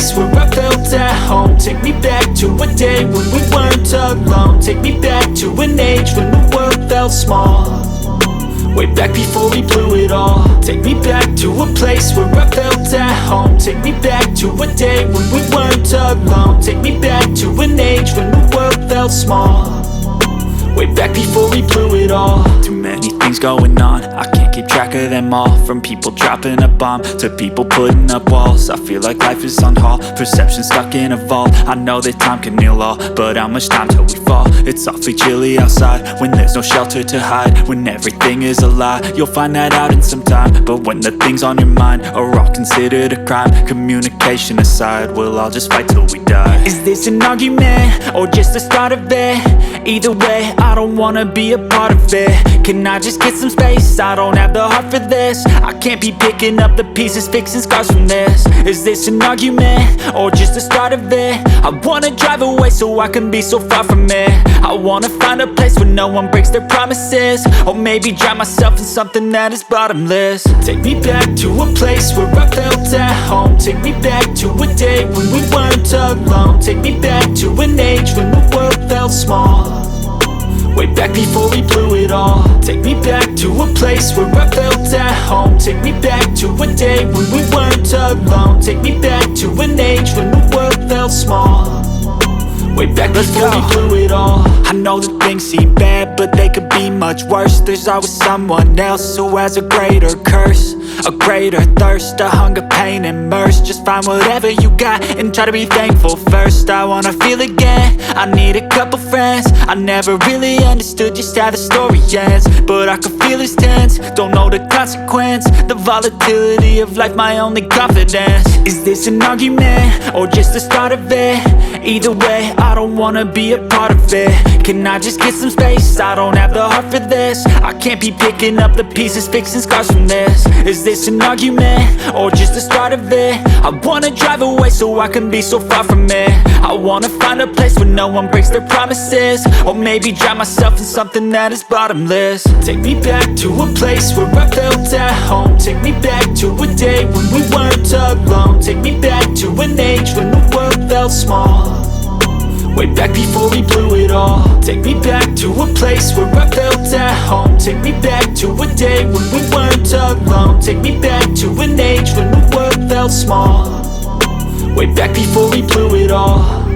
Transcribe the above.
place where I felt at home. Take me back to a day when we weren't alone. Take me back to an age when the world felt small, way back before we blew it all. Take me back to a place where I felt at home. Take me back to a day when we weren't alone. Take me back to an age when the world felt small, way back before we blew it all. Too many things going on, I can't keep track of them all. From people dropping a bomb to people putting up walls. I feel like life is on hold, perception stuck in a vault. I know that time can heal all, but how much time till we fall? It's awfully chilly outside when there's no shelter to hide. When everything is a lie, you'll find that out in some time. But when the things on your mind are all considered a crime, communication aside, we'll all just fight till we die. Is this an argument or just the start of it? Either way, I don't wanna be a part of it. Can I just get some space? I don't have the heart for this. I can't be picking up the pieces, fixing scars from this. Is this an argument or just the start of it? I wanna drive away so I can be so far from it. I wanna find a place where no one breaks their promises, or maybe drown myself in something that is bottomless. Take me back to a place where I felt at home. Take me back to a day when we weren't alone. Take me back to an age when the world felt small, way back before we blew it all. Take me back to a place where I felt at home. Take me back to a day when we weren't alone. Take me back to an age when the world felt small, way back before we blew it all. I know that things seem bad, but they could be much worse. There's always someone else who has a greater curse, a greater thirst, a hunger, pain, and mercy. Just find whatever you got and try to be thankful first. I wanna feel again, I need a couple friends. I never really understood just how the story ends, but I can feel it's tense, don't know the consequence. The volatility of life, my only confidence. Is this an argument or just the start of it? Either way, I don't wanna be a part of it. Can I just get some space? I don't have the heart for this. I can't be picking up the pieces, fixing scars from this. Is this an argument or just the start of it? I wanna drive away so I can be so far from it. I wanna find a place where no one breaks their promises, or maybe drown myself in something that is bottomless. Take me back to a place where I felt at home. Take me back to a day when we weren't alone. Take me back to an age when the world felt small, way back before we blew it all. Take me back to a place where I felt at home. Take me back to a day when we weren't alone. Take me back to an age when the world felt small, way back before we blew it all.